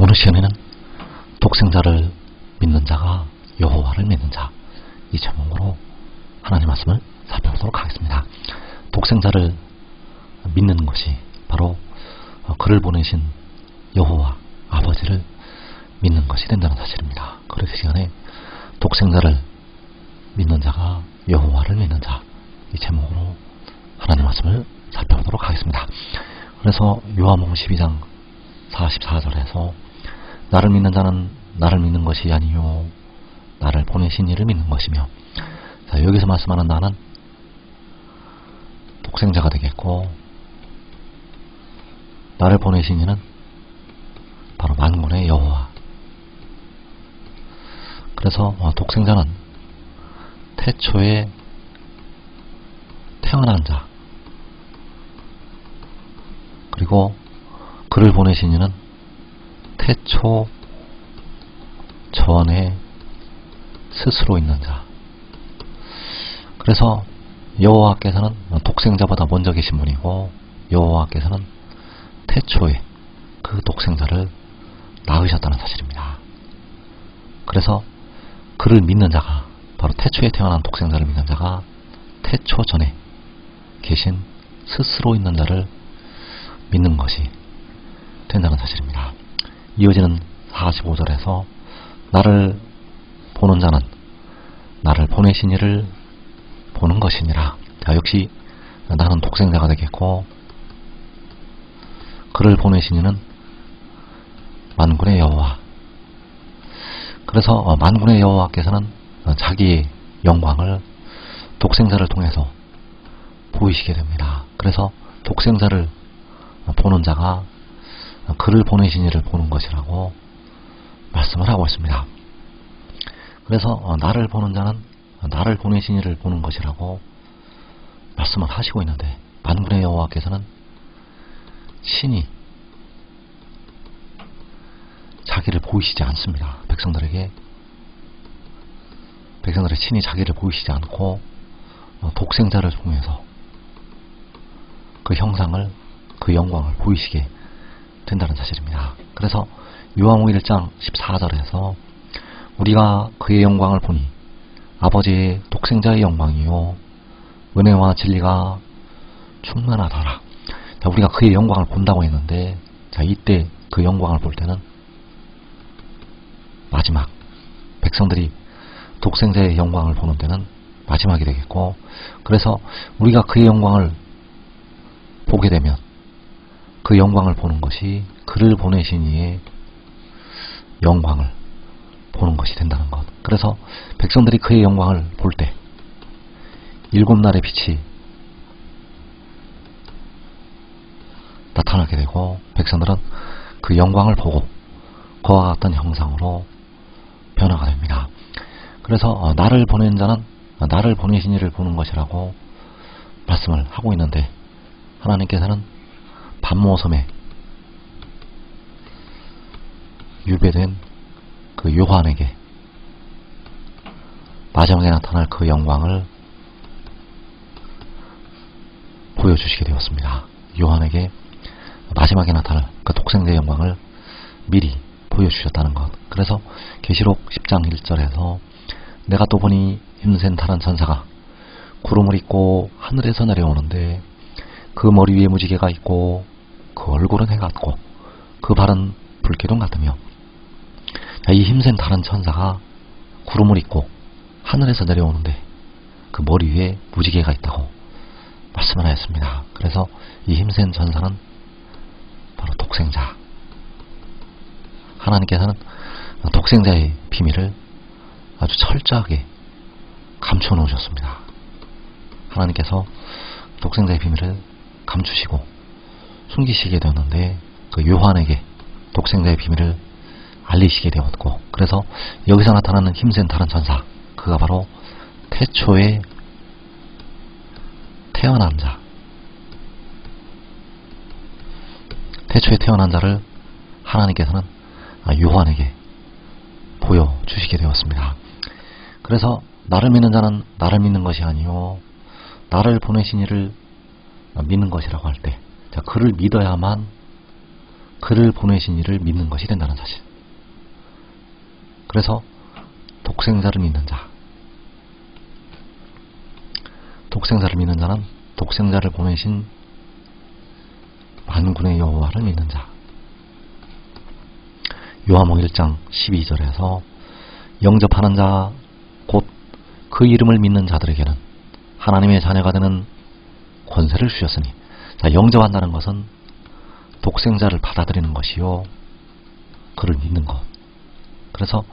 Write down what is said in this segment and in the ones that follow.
오늘 시간에는 독생자를 믿는 자가 여호와를 믿는 자, 이 제목으로 하나님 말씀을 살펴보도록 하겠습니다. 독생자를 믿는 것이 바로 그를 보내신 여호와 아버지를 믿는 것이 된다는 사실입니다. 그래서 시간에 독생자를 믿는 자가 여호와를 믿는 자, 이 제목으로 하나님 말씀을 살펴보도록 하겠습니다. 그래서 요한복음 12장 44절에서 나를 믿는 자는 나를 믿는 것이 아니요 나를 보내신 이를 믿는 것이며, 자, 여기서 말씀하는 나는 독생자가 되겠고, 나를 보내신 이는 바로 만군의 여호와. 그래서 독생자는 태초에 태어난 자, 그리고 그를 보내신 이는 태초 전에 스스로 있는 자. 그래서 여호와께서는 독생자보다 먼저 계신 분이고, 여호와께서는 태초에 그 독생자를 낳으셨다는 사실입니다. 그래서 그를 믿는 자가, 바로 태초에 태어난 독생자를 믿는 자가 태초 전에 계신 스스로 있는 자를 믿는 것이 된다는 사실입니다. 이어지는 45절에서 나를 보는 자는 나를 보내신 이를 보는 것이니라. 자, 역시 나는 독생자가 되겠고, 그를 보내신 이는 만군의 여호와. 그래서 만군의 여호와께서는 자기의 영광을 독생자를 통해서 보이시게 됩니다. 그래서 독생자를 보는 자가 그를 보내신 이를 보는 것이라고 말씀을 하고 있습니다. 그래서 나를 보는 자는 나를 보내신 이를 보는 것이라고 말씀을 하시고 있는데, 만군의 여호와께서는 친히 자기를 보이시지 않습니다. 백성들의 친히 자기를 보이시지 않고 독생자를 통해서 그 형상을, 그 영광을 보이시게 된다는 사실입니다. 그래서 요한복음 1장 14절에서 우리가 그의 영광을 보니 아버지의 독생자의 영광이요 은혜와 진리가 충만하더라. 자, 우리가 그의 영광을 본다고 했는데, 자, 이때 그 영광을 볼 때는 마지막, 백성들이 독생자의 영광을 보는 때는 마지막이 되겠고, 그래서 우리가 그의 영광을 보게 되면 그 영광을 보는 것이 그를 보내신 이의 영광을 보는 것이 된다는 것. 그래서 백성들이 그의 영광을 볼 때 일곱 날의 빛이 나타나게 되고, 백성들은 그 영광을 보고 그와 같은 형상으로 변화가 됩니다. 그래서 나를 보낸 자는 나를 보내신 이를 보는 것이라고 말씀을 하고 있는데, 하나님께서는 반모섬에 유배된 그 요한에게 마지막에 나타날 그 영광을 보여주시게 되었습니다. 요한에게 마지막에 나타날 그 독생자의 영광을 미리 보여주셨다는 것. 그래서 계시록 10장 1절에서 내가 또 보니 힘센 다른 천사가 구름을 입고 하늘에서 내려오는데, 그 머리 위에 무지개가 있고 그 얼굴은 해 같고 그 발은 불기둥 같으며. 자, 이 힘센 다른 천사가 구름을 입고 하늘에서 내려오는데 그 머리 위에 무지개가 있다고 말씀을 하였습니다. 그래서 이 힘센 천사는 바로 독생자. 하나님께서는 독생자의 비밀을 아주 철저하게 감춰 놓으셨습니다. 하나님께서 독생자의 비밀을 감추시고 숨기시게 되었는데, 그 요한에게 독생자의 비밀을 알리시게 되었고, 그래서 여기서 나타나는 힘센 다른 천사, 그가 바로 태초에 태어난 자, 태초에 태어난 자를 하나님께서는 요한에게 보여주시게 되었습니다. 그래서 나를 믿는 자는 나를 믿는 것이 아니요 나를 보내신 이를 믿는 것이라고 할 때, 자, 그를 믿어야만 그를 보내신 이를 믿는 것이 된다는 사실. 그래서 독생자를 믿는 자, 독생자를 믿는 자는 독생자를 보내신 만군의 여호와를 믿는 자. 요한복음 1장 12절에서 영접하는 자 곧 그 이름을 믿는 자들에게는 하나님의 자녀가 되는 권세를 주셨으니, 자, 영접한다는 것은 독생자를 받아들이는 것이요, 그를 믿는 것. 그래서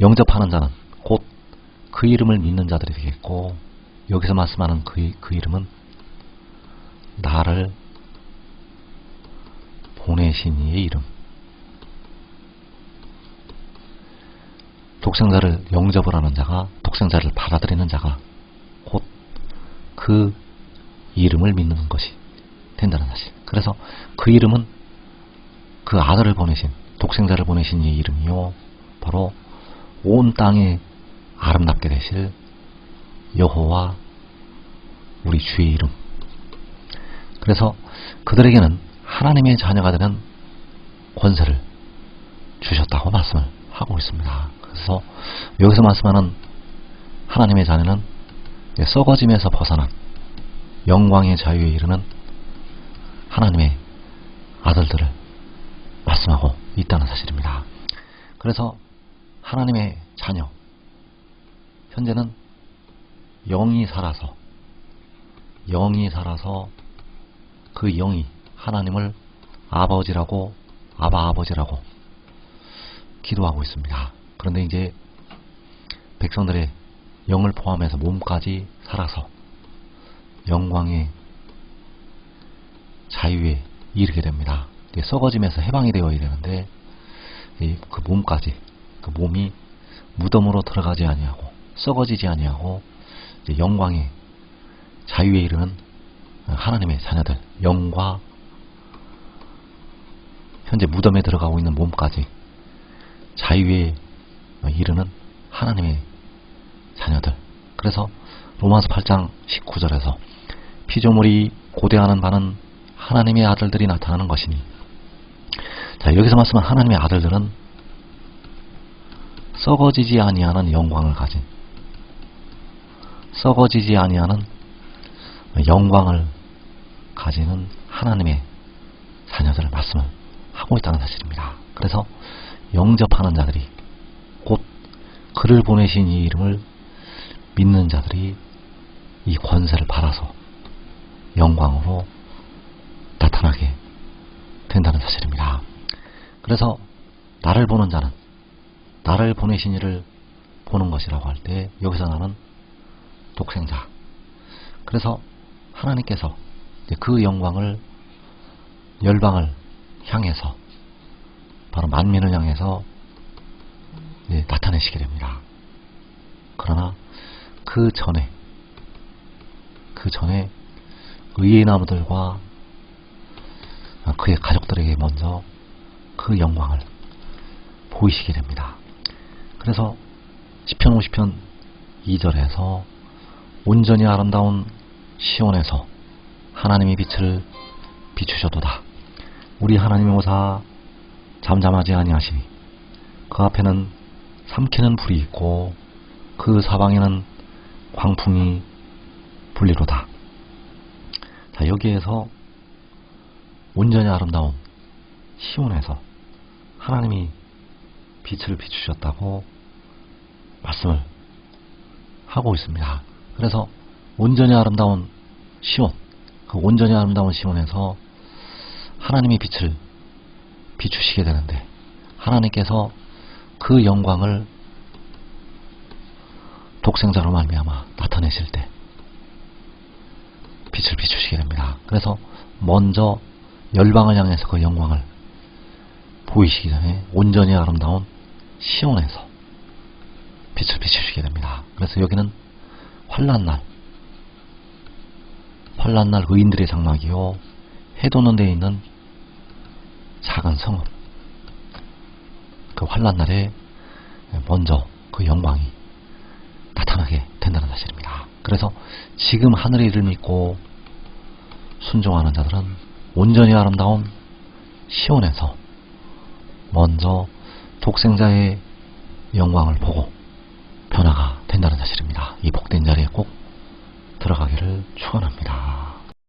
영접하는 자는 곧 그 이름을 믿는 자들이 되겠고, 여기서 말씀하는 그 이름은 나를 보내신 이의 이름. 독생자를 영접을 하는 자가, 독생자를 받아들이는 자가 곧 그 이름을 믿는 것이 된다는 사실. 그래서 그 이름은 그 아들을 보내신, 독생자를 보내신 이의 이름이요, 바로 온 땅에 아름답게 되실 여호와 우리 주의 이름. 그래서 그들에게는 하나님의 자녀가 되는 권세를 주셨다고 말씀을 하고 있습니다. 그래서 여기서 말씀하는 하나님의 자녀는 썩어짐에서 벗어난 영광의 자유에 이르는 하나님의 아들들을 말씀하고 있다는 사실입니다. 그래서 하나님의 자녀, 현재는 영이 살아서 그 영이 하나님을 아버지라고, 아버지라고 기도하고 있습니다. 그런데 이제 백성들의 영을 포함해서 몸까지 살아서 영광의 자유에 이르게 됩니다. 썩어짐에서 해방이 되어야 되는데 그 몸까지, 그 몸이 무덤으로 들어가지 아니하고 썩어지지 아니하고 영광의 자유에 이르는 하나님의 자녀들, 영과 현재 무덤에 들어가고 있는 몸까지 자유에 이르는 하나님의 자녀들. 그래서 로마서 8장 19절에서 피조물이 고대하는 바는 하나님의 아들들이 나타나는 것이니, 자, 여기서 말씀한 하나님의 아들들은 썩어지지 아니하는 영광을 가진, 썩어지지 아니하는 영광을 가지는 하나님의 자녀들을 말씀을 하고 있다는 사실입니다. 그래서 영접하는 자들이, 곧 그를 보내신 이 이름을 믿는 자들이 이 권세를 받아서 영광으로 나타나게 된다는 사실입니다. 그래서 나를 보는 자는 나를 보내신 이를 보는 것이라고 할 때, 여기서 나는 독생자. 그래서 하나님께서 그 영광을 열방을 향해서, 바로 만민을 향해서 나타내시게 됩니다. 그러나 그 전에 의의 나무들과 그의 가족들에게 먼저 그 영광을 보이시게 됩니다. 그래서 시편 50편 2절에서 온전히 아름다운 시온에서 하나님의 빛을 비추셔도다. 우리 하나님의 오사 잠잠하지 아니하시니 그 앞에는 삼키는 불이 있고 그 사방에는 광풍이 불리로다. 자, 여기에서 온전히 아름다운 시온에서 하나님이 빛을 비추셨다고 말씀을 하고 있습니다. 그래서 온전히 아름다운 시온, 그 온전히 아름다운 시온에서 하나님의 빛을 비추시게 되는데, 하나님께서 그 영광을 독생자로 말미암아 나타내실 때 빛을 비추시게 됩니다. 그래서 먼저 열방을 향해서 그 영광을 보이시기 전에 온전히 아름다운 시온에서 빛을 비추시게 됩니다. 그래서 여기는 환난날 의인들의 장막이요, 해돋는 데에 있는 작은 성읍, 그 환난날에 먼저 그 영광이 나타나게 된다는 사실입니다. 그래서 지금 하늘의 일을 믿고 순종하는 자들은 온전히 아름다운 시온에서 먼저 독생자의 영광을 보고 변화가 된다는 사실입니다. 이 복된 자리에 꼭 들어가기를 축원합니다.